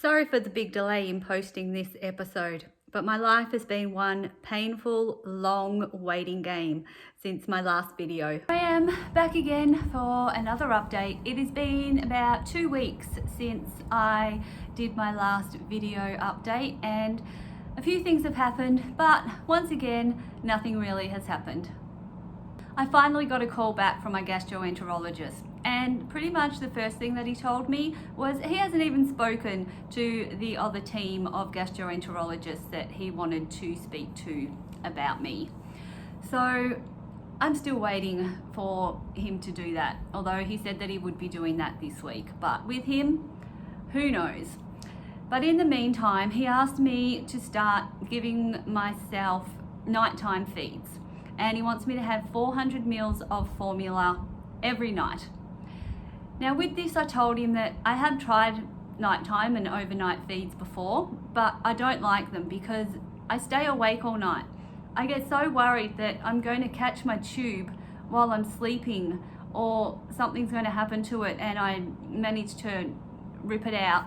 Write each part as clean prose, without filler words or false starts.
Sorry for the big delay in posting this episode, but my life has been one painful, long waiting game since my last video. I am back again for another update. It has been about 2 weeks since I did my last video update and a few things have happened, but once again, nothing really has happened. I finally got a call back from my gastroenterologist, and pretty much the first thing that he told me was he hasn't even spoken to the other team of gastroenterologists that he wanted to speak to about me. So I'm still waiting for him to do that, although he said that he would be doing that this week. But with him, who knows? But in the meantime, he asked me to start giving myself nighttime feeds. And he wants me to have 400 mils of formula every night. Now with this, I told him that I have tried nighttime and overnight feeds before, but I don't like them because I stay awake all night. I get so worried that I'm going to catch my tube while I'm sleeping or something's going to happen to it and I manage to rip it out.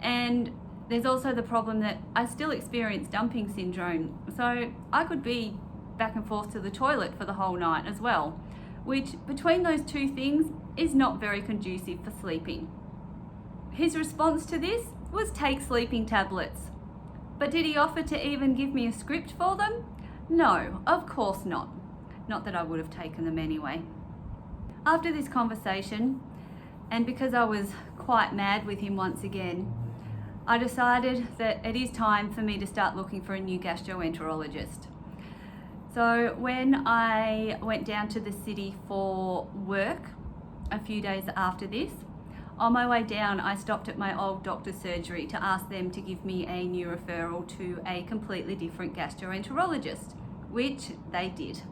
And there's also the problem that I still experience dumping syndrome. So I could be back and forth to the toilet for the whole night as well, which between those two things is not very conducive for sleeping. His response to this was take sleeping tablets. But did he offer to even give me a script for them? No, of course not. Not that I would have taken them anyway. After this conversation, and because I was quite mad with him once again, I decided that it is time for me to start looking for a new gastroenterologist. So when I went down to the city for work a few days after this, on my way down I stopped at my old doctor's surgery to ask them to give me a new referral to a completely different gastroenterologist, which they did.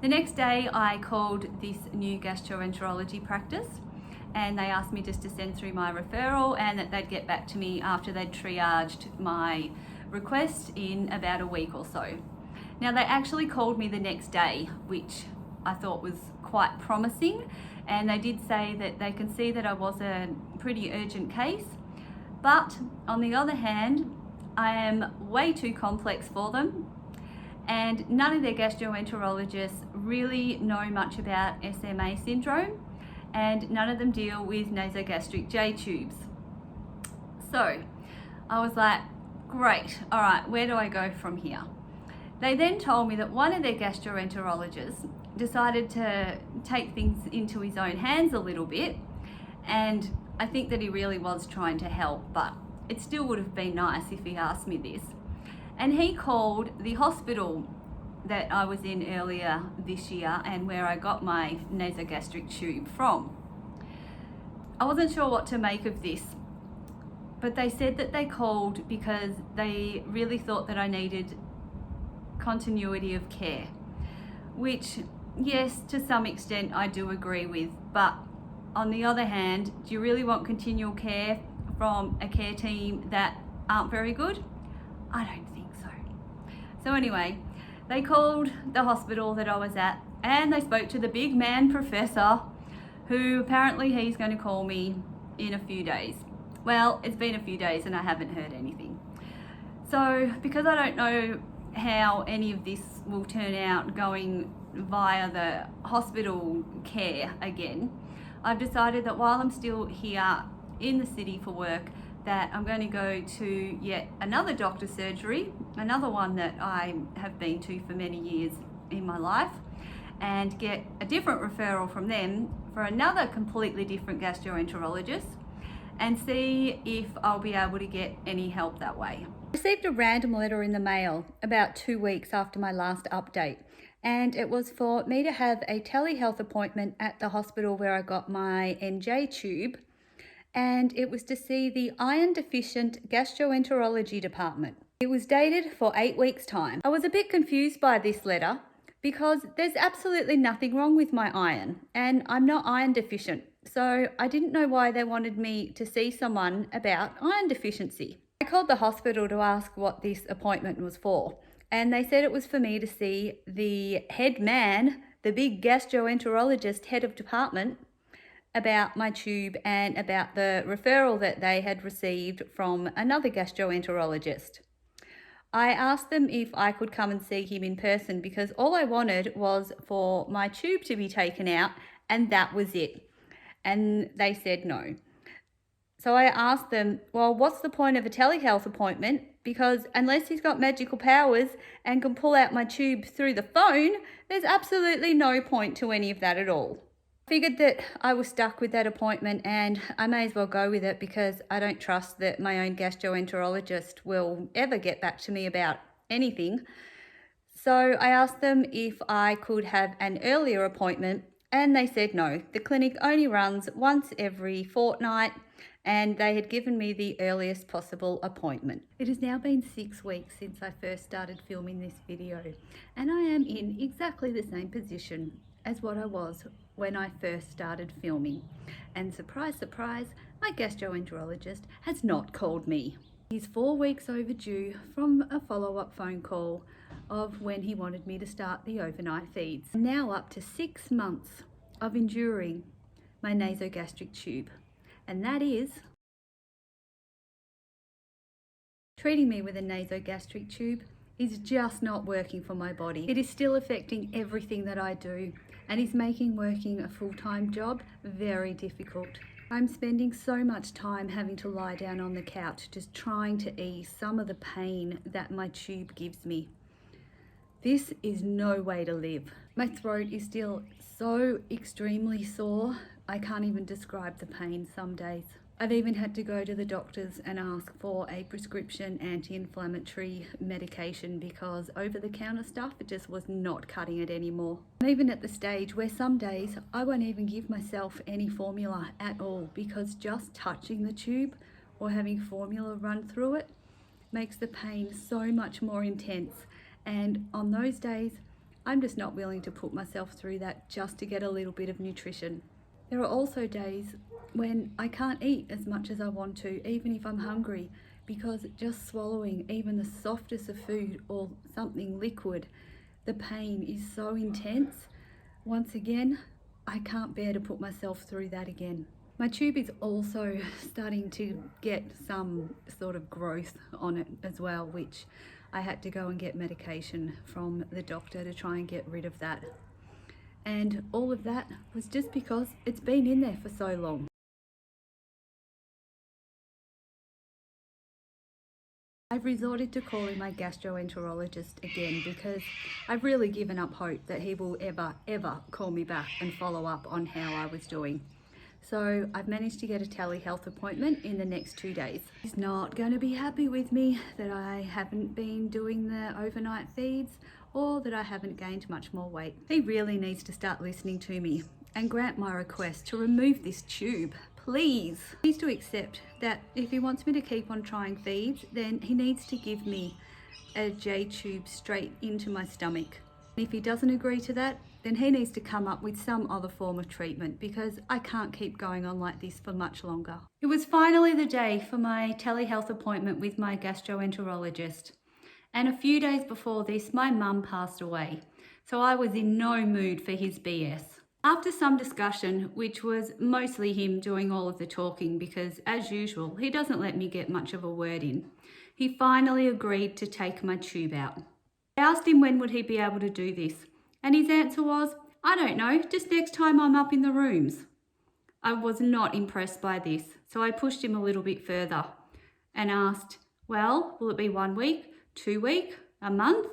The next day I called this new gastroenterology practice and they asked me just to send through my referral and that they'd get back to me after they'd triaged my request in about a week or so. Now they actually called me the next day, which I thought was quite promising, and they did say that they can see that I was a pretty urgent case, but on the other hand, I am way too complex for them, and none of their gastroenterologists really know much about SMA syndrome, and none of them deal with Nasogastric J Tubes. So I was like, great, all right, where do I go from here? They then told me that one of their gastroenterologists decided to take things into his own hands a little bit, and I think that he really was trying to help, but it still would have been nice if he asked me this. And he called the hospital that I was in earlier this year and where I got my nasogastric tube from. I wasn't sure what to make of this, but they said that they called because they really thought that I needed continuity of care, which yes, to some extent I do agree with, but on the other hand, do you really want continual care from a care team that aren't very good? I don't think so. So anyway, they called the hospital that I was at and they spoke to the big man professor, who apparently he's going to call me in a few days. Well, it's been a few days and I haven't heard anything. So because I don't know how any of this will turn out going via the hospital care again, I've decided that while I'm still here in the city for work, that I'm going to go to yet another doctor's surgery, another one that I have been to for many years in my life, and get a different referral from them for another completely different gastroenterologist and see if I'll be able to get any help that way. I received a random letter in the mail about 2 weeks after my last update, and it was for me to have a telehealth appointment at the hospital where I got my NJ tube, and it was to see the iron deficient gastroenterology department. It was dated for 8 weeks' time. I was a bit confused by this letter because there's absolutely nothing wrong with my iron and I'm not iron deficient. So I didn't know why they wanted me to see someone about iron deficiency. I called the hospital to ask what this appointment was for, and they said it was for me to see the head man, the big gastroenterologist head of department, about my tube and about the referral that they had received from another gastroenterologist. I asked them if I could come and see him in person because all I wanted was for my tube to be taken out and that was it. And they said no. So I asked them, well, what's the point of a telehealth appointment? Because unless he's got magical powers and can pull out my tube through the phone, there's absolutely no point to any of that at all. I figured that I was stuck with that appointment and I may as well go with it because I don't trust that my own gastroenterologist will ever get back to me about anything. So I asked them if I could have an earlier appointment and they said no. The clinic only runs once every fortnight and they had given me the earliest possible appointment. It has now been 6 weeks since I first started filming this video and I am in exactly the same position as what I was when I first started filming. And surprise, surprise, my gastroenterologist has not called me. He's 4 weeks overdue from a follow-up phone call of when he wanted me to start the overnight feeds. I'm now up to 6 months of enduring my nasogastric tube. And that is treating me with a nasogastric tube is just not working for my body. It is still affecting everything that I do and is making working a full-time job very difficult. I'm spending so much time having to lie down on the couch just trying to ease some of the pain that my tube gives me. This is no way to live. My throat is still so extremely sore, I can't even describe the pain some days. I've even had to go to the doctors and ask for a prescription anti-inflammatory medication because over-the-counter stuff, it just was not cutting it anymore. I'm even at the stage where some days I won't even give myself any formula at all because just touching the tube or having formula run through it makes the pain so much more intense. And on those days, I'm just not willing to put myself through that just to get a little bit of nutrition. There are also days when I can't eat as much as I want to, even if I'm hungry, because just swallowing even the softest of food or something liquid, the pain is so intense. Once again, I can't bear to put myself through that again. My tube is also starting to get some sort of growth on it as well, which I had to go and get medication from the doctor to try and get rid of that. And all of that was just because it's been in there for so long. I've resorted to calling my gastroenterologist again because I've really given up hope that he will ever call me back and follow up on how I was doing. So I've managed to get a telehealth appointment in the next 2 days. He's not going to be happy with me that I haven't been doing the overnight feeds or that I haven't gained much more weight. He really needs to start listening to me and grant my request to remove this tube, please. He needs to accept that if he wants me to keep on trying feeds, then he needs to give me a J tube straight into my stomach. If he doesn't agree to that, then he needs to come up with some other form of treatment because I can't keep going on like this for much longer. It was finally the day for my telehealth appointment with my gastroenterologist. And a few days before this, my mum passed away. So I was in no mood for his BS. After some discussion, which was mostly him doing all of the talking because as usual, he doesn't let me get much of a word in, he finally agreed to take my tube out. I asked him when would he be able to do this, and his answer was, I don't know, just next time I'm up in the rooms. I was not impressed by this, so I pushed him a little bit further and asked, well, will it be 1 week, 2 weeks, a month?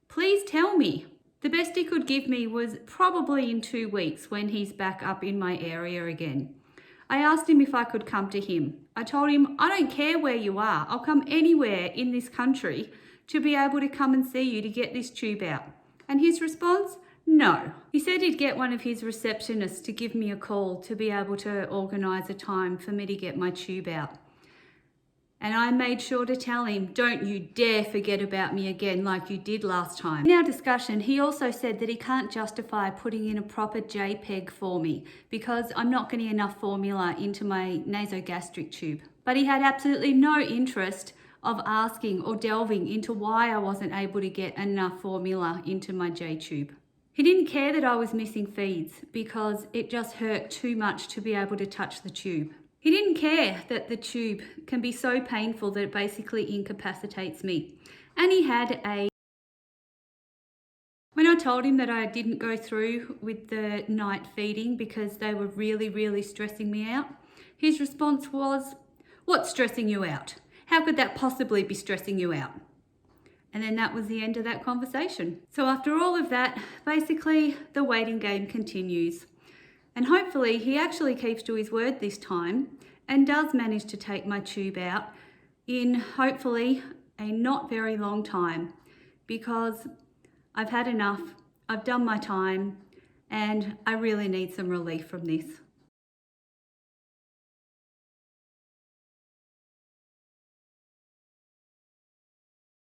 Please tell me. The best he could give me was probably in 2 weeks when he's back up in my area again. I asked him if I could come to him. I told him, I don't care where you are. I'll come anywhere in this country to be able to come and see you to get this tube out. And his response? No. He said he'd get one of his receptionists to give me a call to be able to organise a time for me to get my tube out. And I made sure to tell him, don't you dare forget about me again like you did last time. In our discussion, he also said that he can't justify putting in a proper JPEG for me because I'm not getting enough formula into my nasogastric tube. But he had absolutely no interest of asking or delving into why I wasn't able to get enough formula into my J tube. He didn't care that I was missing feeds because it just hurt too much to be able to touch the tube. He didn't care that the tube can be so painful that it basically incapacitates me. And he had a... When I told him that I didn't go through with the night feeding because they were really stressing me out, his response was, "What's stressing you out? How could that possibly be stressing you out?" And then that was the end of that conversation. So after all of that, basically the waiting game continues. And hopefully he actually keeps to his word this time and does manage to take my tube out in hopefully a not very long time, because I've had enough, I've done my time, and I really need some relief from this.